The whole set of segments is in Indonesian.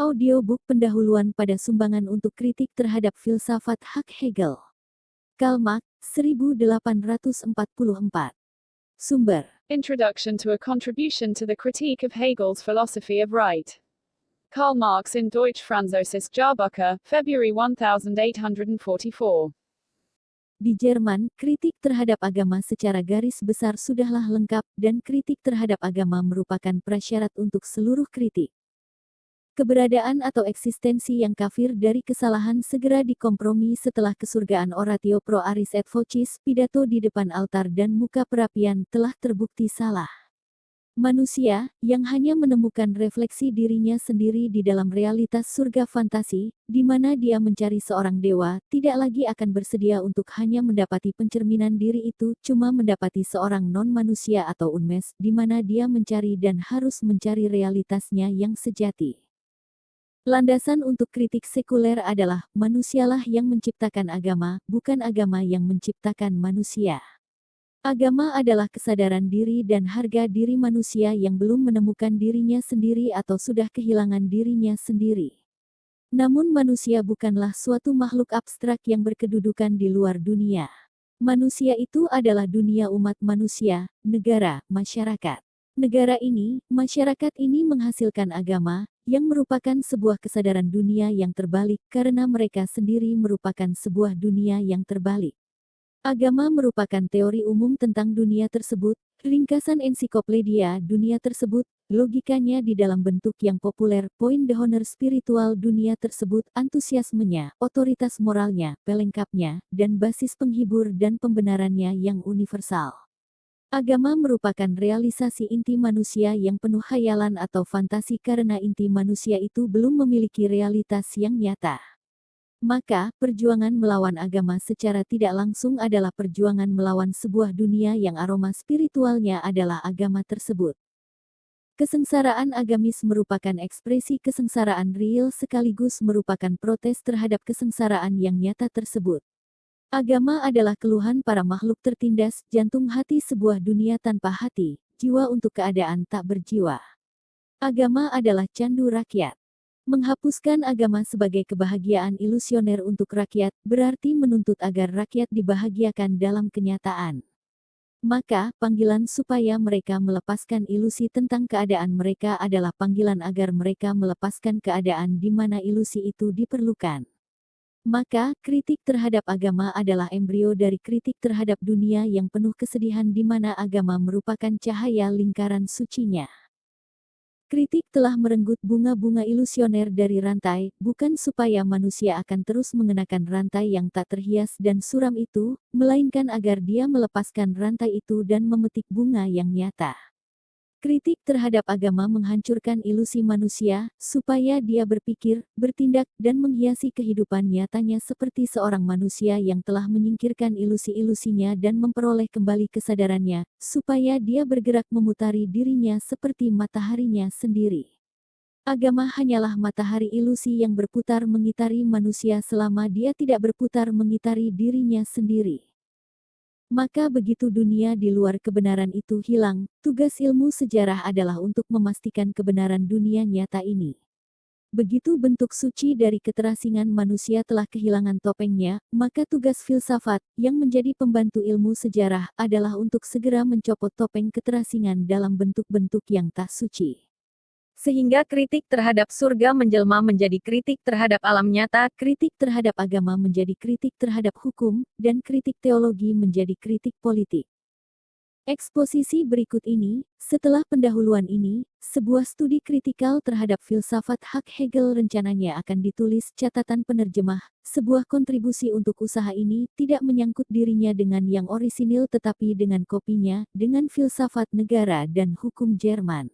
Audiobook pendahuluan pada sumbangan untuk kritik terhadap filsafat hak Hegel. Karl Marx, 1844. Sumber. Introduction to a Contribution to the Critique of Hegel's Philosophy of Right. Karl Marx in Deutsch-Französisches Jahrbuch, February 1844. Di Jerman, kritik terhadap agama secara garis besar sudahlah lengkap, dan kritik terhadap agama merupakan prasyarat untuk seluruh kritik. Keberadaan atau eksistensi yang kafir dari kesalahan segera dikompromi setelah kesurgaan Oratio pro aris et vocis, pidato di depan altar dan muka perapian, telah terbukti salah. Manusia, yang hanya menemukan refleksi dirinya sendiri di dalam realitas surga fantasi, di mana dia mencari seorang dewa, tidak lagi akan bersedia untuk hanya mendapati pencerminan diri itu, cuma mendapati seorang non-manusia atau unmes, di mana dia mencari dan harus mencari realitasnya yang sejati. Landasan untuk kritik sekuler adalah, manusialah yang menciptakan agama, bukan agama yang menciptakan manusia. Agama adalah kesadaran diri dan harga diri manusia yang belum menemukan dirinya sendiri atau sudah kehilangan dirinya sendiri. Namun manusia bukanlah suatu makhluk abstrak yang berkedudukan di luar dunia. Manusia itu adalah dunia umat manusia, negara, masyarakat. Negara ini, masyarakat ini menghasilkan agama, yang merupakan sebuah kesadaran dunia yang terbalik karena mereka sendiri merupakan sebuah dunia yang terbalik. Agama merupakan teori umum tentang dunia tersebut, ringkasan ensiklopedia dunia tersebut, logikanya di dalam bentuk yang populer, point de honor spiritual dunia tersebut, antusiasmenya, otoritas moralnya, pelengkapnya, dan basis penghibur dan pembenarannya yang universal. Agama merupakan realisasi inti manusia yang penuh khayalan atau fantasi karena inti manusia itu belum memiliki realitas yang nyata. Maka, perjuangan melawan agama secara tidak langsung adalah perjuangan melawan sebuah dunia yang aroma spiritualnya adalah agama tersebut. Kesengsaraan agamis merupakan ekspresi kesengsaraan real sekaligus merupakan protes terhadap kesengsaraan yang nyata tersebut. Agama adalah keluhan para makhluk tertindas, jantung hati sebuah dunia tanpa hati, jiwa untuk keadaan tak berjiwa. Agama adalah candu rakyat. Menghapuskan agama sebagai kebahagiaan ilusioner untuk rakyat, berarti menuntut agar rakyat dibahagiakan dalam kenyataan. Maka, panggilan supaya mereka melepaskan ilusi tentang keadaan mereka adalah panggilan agar mereka melepaskan keadaan di mana ilusi itu diperlukan. Maka, kritik terhadap agama adalah embrio dari kritik terhadap dunia yang penuh kesedihan di mana agama merupakan cahaya lingkaran sucinya. Kritik telah merenggut bunga-bunga ilusioner dari rantai, bukan supaya manusia akan terus mengenakan rantai yang tak terhias dan suram itu, melainkan agar dia melepaskan rantai itu dan memetik bunga yang nyata. Kritik terhadap agama menghancurkan ilusi manusia, supaya dia berpikir, bertindak, dan menghiasi kehidupan nyatanya seperti seorang manusia yang telah menyingkirkan ilusi-ilusinya dan memperoleh kembali kesadarannya, supaya dia bergerak memutari dirinya seperti mataharinya sendiri. Agama hanyalah matahari ilusi yang berputar mengitari manusia selama dia tidak berputar mengitari dirinya sendiri. Maka begitu dunia di luar kebenaran itu hilang, tugas ilmu sejarah adalah untuk memastikan kebenaran dunia nyata ini. Begitu bentuk suci dari keterasingan manusia telah kehilangan topengnya, maka tugas filsafat, yang menjadi pembantu ilmu sejarah, adalah untuk segera mencopot topeng keterasingan dalam bentuk-bentuk yang tak suci. Sehingga kritik terhadap surga menjelma menjadi kritik terhadap alam nyata, kritik terhadap agama menjadi kritik terhadap hukum, dan kritik teologi menjadi kritik politik. Eksposisi berikut ini, setelah pendahuluan ini, sebuah studi kritikal terhadap filsafat hak Hegel rencananya akan ditulis catatan penerjemah, sebuah kontribusi untuk usaha ini tidak menyangkut dirinya dengan yang orisinil tetapi dengan kopinya, dengan filsafat negara dan hukum Jerman.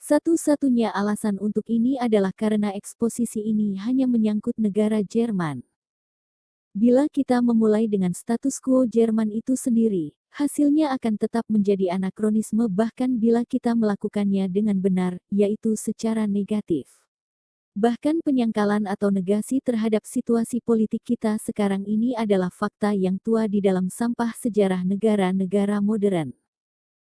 Satu-satunya alasan untuk ini adalah karena eksposisi ini hanya menyangkut negara Jerman. Bila kita memulai dengan status quo Jerman itu sendiri, hasilnya akan tetap menjadi anakronisme bahkan bila kita melakukannya dengan benar, yaitu secara negatif. Bahkan penyangkalan atau negasi terhadap situasi politik kita sekarang ini adalah fakta yang tua di dalam sampah sejarah negara-negara modern.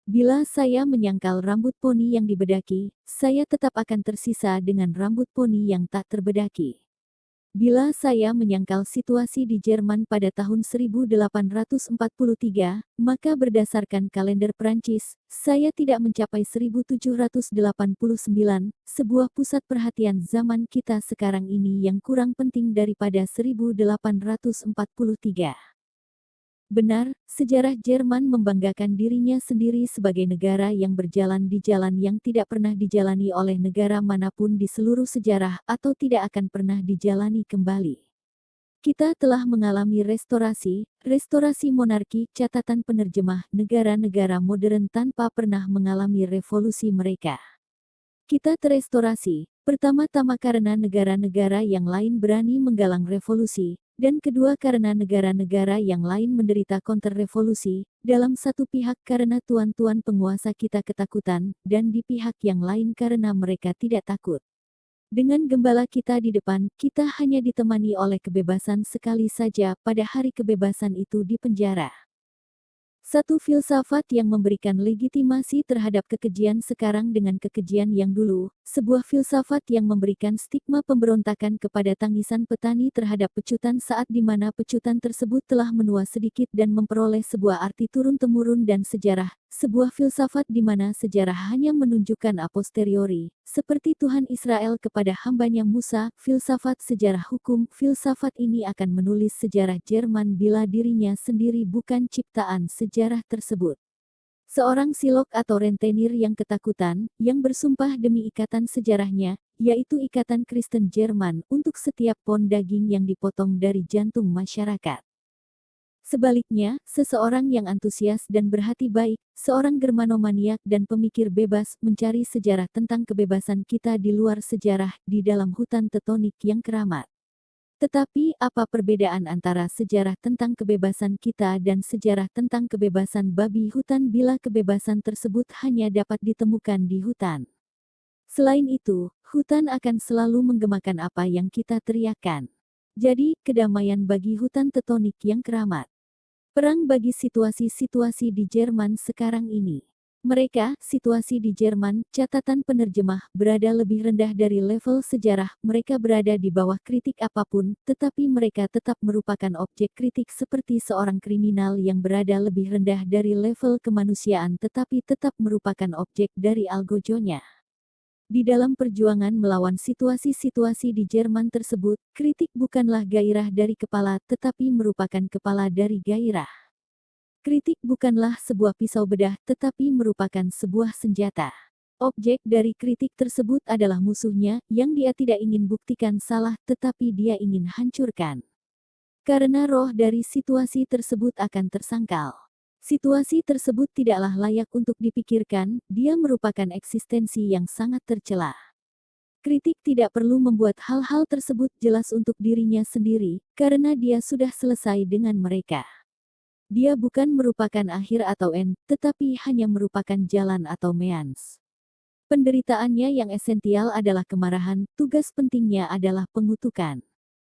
Bila saya menyangkal rambut poni yang dibedaki, saya tetap akan tersisa dengan rambut poni yang tak terbedaki. Bila saya menyangkal situasi di Jerman pada tahun 1843, maka berdasarkan kalender Prancis, saya tidak mencapai 1789, sebuah pusat perhatian zaman kita sekarang ini yang kurang penting daripada 1843. Benar, sejarah Jerman membanggakan dirinya sendiri sebagai negara yang berjalan di jalan yang tidak pernah dijalani oleh negara manapun di seluruh sejarah atau tidak akan pernah dijalani kembali. Kita telah mengalami restorasi monarki, catatan penerjemah, negara-negara modern tanpa pernah mengalami revolusi mereka. Kita terestorasi, pertama-tama karena negara-negara yang lain berani menggalang revolusi, dan kedua karena negara-negara yang lain menderita kontrrevolusi, dalam satu pihak karena tuan-tuan penguasa kita ketakutan, dan di pihak yang lain karena mereka tidak takut. Dengan gembala kita di depan, kita hanya ditemani oleh kebebasan sekali saja pada hari kebebasan itu di penjara. Satu filsafat yang memberikan legitimasi terhadap kekejian sekarang dengan kekejian yang dulu, sebuah filsafat yang memberikan stigma pemberontakan kepada tangisan petani terhadap pecutan saat di mana pecutan tersebut telah menua sedikit dan memperoleh sebuah arti turun-temurun dan sejarah, sebuah filsafat di mana sejarah hanya menunjukkan a posteriori, seperti Tuhan Israel kepada hambanya Musa, filsafat sejarah hukum, filsafat ini akan menulis sejarah Jerman bila dirinya sendiri bukan ciptaan sejarah tersebut. Seorang silok atau rentenir yang ketakutan, yang bersumpah demi ikatan sejarahnya, yaitu ikatan Kristen Jerman untuk setiap pon daging yang dipotong dari jantung masyarakat. Sebaliknya, seseorang yang antusias dan berhati baik, seorang germanomaniak dan pemikir bebas, mencari sejarah tentang kebebasan kita di luar sejarah, di dalam hutan tetonik yang keramat. Tetapi, apa perbedaan antara sejarah tentang kebebasan kita dan sejarah tentang kebebasan babi hutan bila kebebasan tersebut hanya dapat ditemukan di hutan? Selain itu, hutan akan selalu menggemakan apa yang kita teriakkan. Jadi, kedamaian bagi hutan tetonik yang keramat. Perang bagi situasi-situasi di Jerman sekarang ini. Mereka, situasi di Jerman, catatan penerjemah, berada lebih rendah dari level sejarah, mereka berada di bawah kritik apapun, tetapi mereka tetap merupakan objek kritik seperti seorang kriminal yang berada lebih rendah dari level kemanusiaan tetapi tetap merupakan objek dari algojonya. Di dalam perjuangan melawan situasi-situasi di Jerman tersebut, kritik bukanlah gairah dari kepala tetapi merupakan kepala dari gairah. Kritik bukanlah sebuah pisau bedah tetapi merupakan sebuah senjata. Objek dari kritik tersebut adalah musuhnya yang dia tidak ingin buktikan salah tetapi dia ingin hancurkan. Karena roh dari situasi tersebut akan tersangkal. Situasi tersebut tidaklah layak untuk dipikirkan, dia merupakan eksistensi yang sangat tercela. Kritik tidak perlu membuat hal-hal tersebut jelas untuk dirinya sendiri, karena dia sudah selesai dengan mereka. Dia bukan merupakan akhir atau end, tetapi hanya merupakan jalan atau means. Penderitaannya yang esensial adalah kemarahan, tugas pentingnya adalah pengutukan.